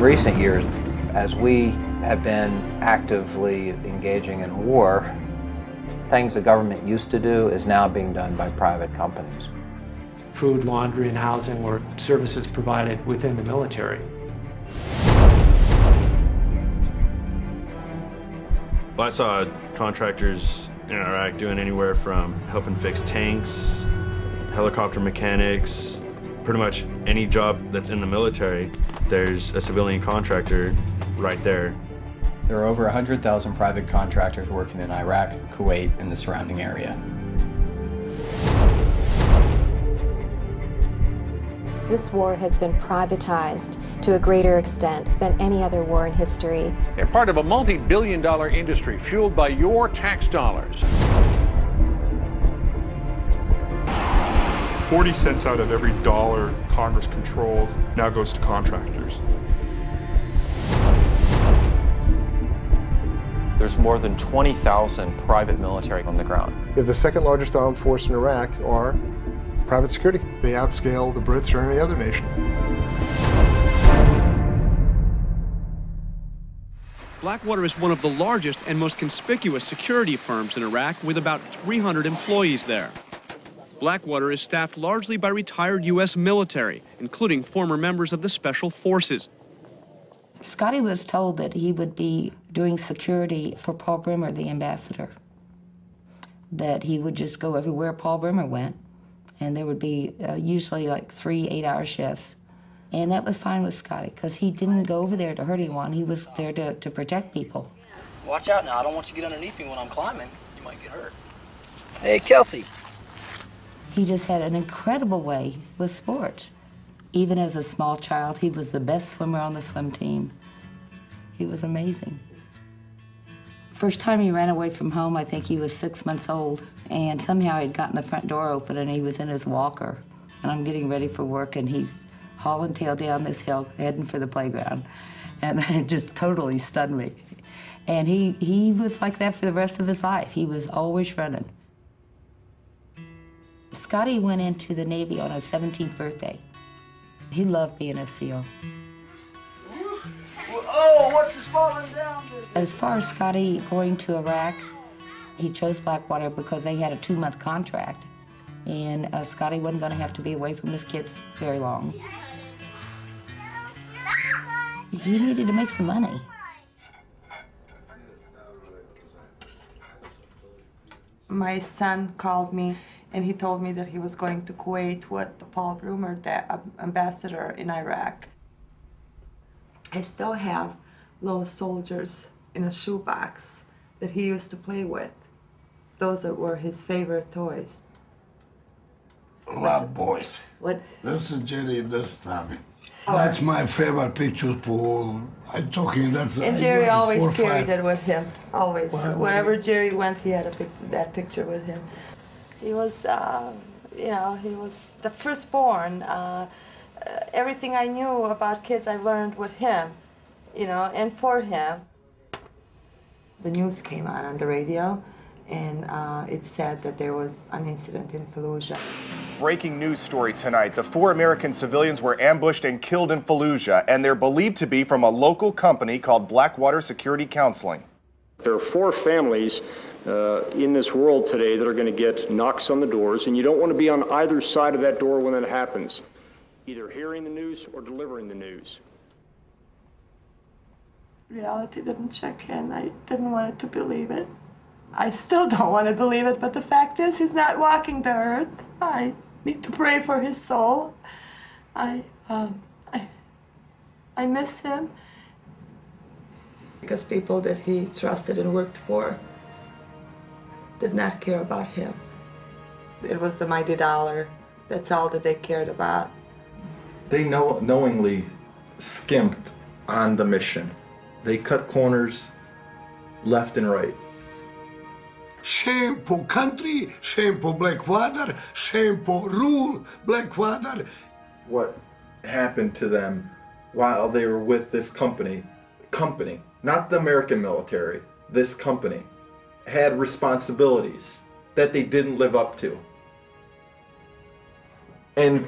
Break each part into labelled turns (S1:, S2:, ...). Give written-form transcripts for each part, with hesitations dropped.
S1: recent years, as we have been actively engaging in war, things the government used to do is now being done by private companies.
S2: Food, laundry, and housing were services provided within the military.
S3: I saw contractors in Iraq doing anywhere from helping fix tanks, helicopter mechanics, pretty much any job that's in the military, there's a civilian contractor right there.
S4: There are over 100,000 private contractors working in Iraq, Kuwait, and the surrounding area.
S5: This war has been privatized to a greater extent than any other war in history.
S6: They're part of a multi-billion-dollar industry fueled by your tax dollars.
S7: 40 cents out of every dollar Congress controls now goes to contractors.
S8: There's more than 20,000 private military on the ground.
S9: We have the second largest armed force in Iraq, or private security. They outscale the Brits or any other nation.
S10: Blackwater is one of the largest and most conspicuous security firms in Iraq, with about 300 employees there. Blackwater is staffed largely by retired U.S. military, including former members of the Special Forces.
S11: Scotty was told that he would be doing security for Paul Bremer, the ambassador, that he would just go everywhere Paul Bremer went, and there would be usually like 3 8-hour shifts. And that was fine with Scotty, because he didn't go over there to hurt anyone. He was there to protect people.
S12: Watch out now. I don't want you to get underneath me when I'm climbing. You might get hurt. Hey, Kelsey.
S11: He just had an incredible way with sports. Even as a small child, he was the best swimmer on the swim team. He was amazing. First time he ran away from home, I think he was 6 months old, and somehow he'd gotten the front door open and he was in his walker. And I'm getting ready for work and he's hauling tail down this hill, heading for the playground. And it just totally stunned me. And he was like that for the rest of his life. He was always running. Scotty went into the Navy on his 17th birthday. He loved being a SEAL.
S12: Oh, what's this falling down?
S11: As far as Scotty going to Iraq, he chose Blackwater because they had a 2-month contract. And Scotty wasn't going to have to be away from his kids very long. He needed to make some money.
S13: My son called me and he told me that he was going to Kuwait with Paul Bremer, the ambassador in Iraq. I still have little soldiers in a shoebox that he used to play with. Those were his favorite toys.
S14: Love boys.
S13: What?
S14: This is Jerry this time. That's my favorite picture for, I'm talking, that's...
S13: And Jerry always carried it with him, always. Wherever Jerry went, he had that picture with him. He was, you know, he was the firstborn. Everything I knew about kids, I learned with him, you know, and for him. The news came on the radio, and it said that there was an incident in Fallujah.
S15: Breaking news story tonight. The 4 American civilians were ambushed and killed in Fallujah, and they're believed to be from a local company called Blackwater Security Counseling.
S16: There are 4 families in this world today that are going to get knocks on the doors, and you don't want to be on either side of that door when that happens, either hearing the news or delivering the news.
S13: Reality didn't check in. I didn't want to believe it. I still don't want to believe it, but the fact is he's not walking the earth. I need to pray for his soul. I miss him. Because people that he trusted and worked for did not care about him. It was the mighty dollar. That's all that they cared about.
S17: They knowingly skimped on the mission. They cut corners left and right.
S14: Shameful country, shameful Blackwater, shameful rule, Blackwater.
S17: What happened to them while they were with this company, not the American military, this company, had responsibilities that they didn't live up to. And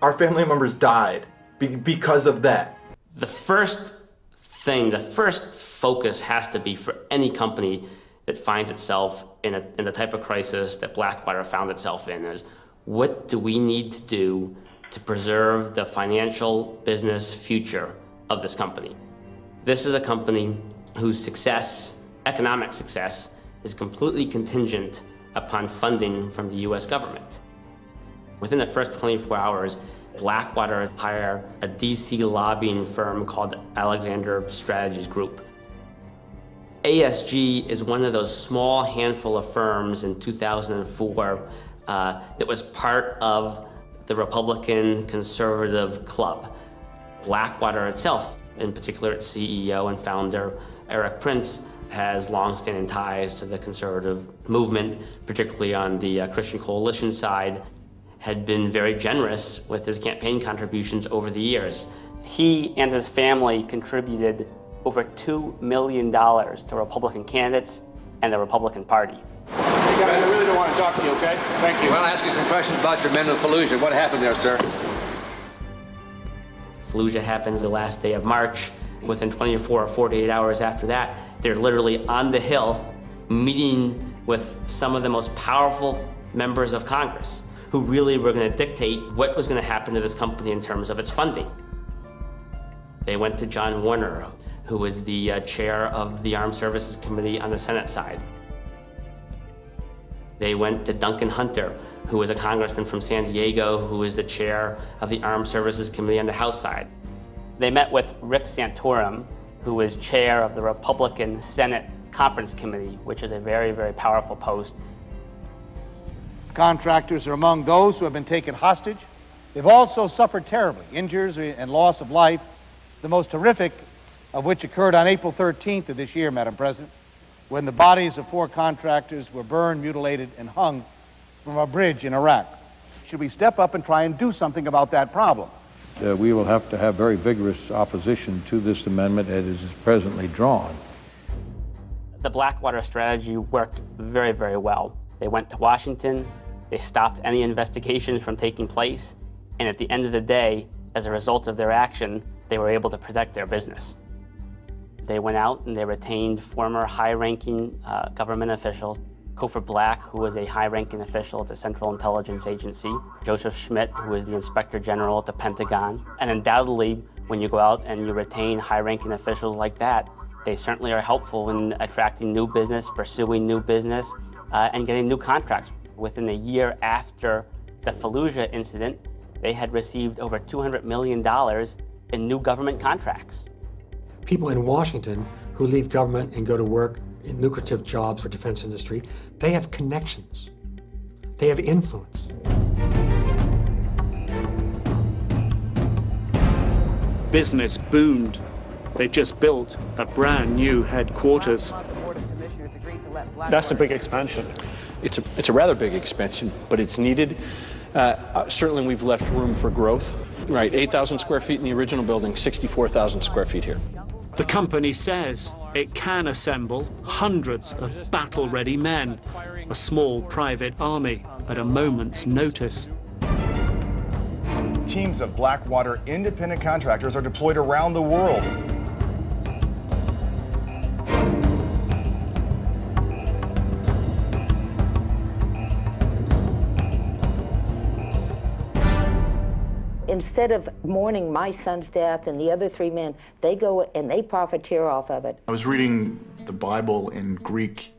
S17: our family members died because of that.
S18: The first thing, the first focus has to be for any company that finds itself in the type of crisis that Blackwater found itself in is, what do we need to do to preserve the financial business future of this company? This is a company whose success, economic success, is completely contingent upon funding from the US government. Within the first 24 hours, Blackwater hired a DC lobbying firm called Alexander Strategies Group. ASG is one of those small handful of firms in 2004 that was part of the Republican conservative club. Blackwater itself, in particular its CEO and founder, Eric Prince, has long-standing ties to the conservative movement, particularly on the Christian Coalition side, had been very generous with his campaign contributions over the years. He and his family contributed over $2 million to Republican candidates and the Republican Party.
S6: Hey guys, I really don't want to talk to you, okay? Thank you.
S19: Well, I'll ask you some questions about your men in Fallujah. What happened there, sir?
S18: Fallujah happens the last day of March. Within 24 or 48 hours after that, they're literally on the Hill meeting with some of the most powerful members of Congress who really were going to dictate what was going to happen to this company in terms of its funding. They went to John Warner, who was the chair of the Armed Services Committee on the Senate side. They went to Duncan Hunter, who was a congressman from San Diego, who was the chair of the Armed Services Committee on the House side. They met with Rick Santorum, who was chair of the Republican Senate Conference Committee, which is a very, very powerful post.
S20: Contractors are among those who have been taken hostage. They've also suffered terribly, injuries and loss of life, the most horrific of which occurred on April 13th of this year, Madam President, when the bodies of 4 contractors were burned, mutilated, and hung from a bridge in Iraq. Should we step up and try and do something about that problem?
S21: We will have to have very vigorous opposition to this amendment as it is presently drawn.
S18: The Blackwater strategy worked very, very well. They went to Washington, they stopped any investigations from taking place, and at the end of the day, as a result of their action, they were able to protect their business. They went out and they retained former high-ranking government officials. Cofer Black, who was a high-ranking official at the Central Intelligence Agency, Joseph Schmidt, who was the Inspector General at the Pentagon. And undoubtedly, when you go out and you retain high-ranking officials like that, they certainly are helpful in attracting new business, pursuing new business, and getting new contracts. Within a year after the Fallujah incident, they had received over $200 million in new government contracts.
S2: People in Washington who leave government and go to work in lucrative jobs for defense industry, they have connections. They have influence.
S22: Business boomed. They just built a brand new headquarters.
S23: That's a big expansion. It's a rather big expansion, but it's needed. Certainly we've left room for growth. Right, 8,000 square feet in the original building, 64,000 square feet here.
S22: The company says it can assemble hundreds of battle-ready men, a small private army at a moment's notice.
S15: Teams of Blackwater independent contractors are deployed around the world.
S11: Instead of mourning my son's death and the other 3 men, they go and they profiteer off of it.
S24: I was reading the Bible in Greek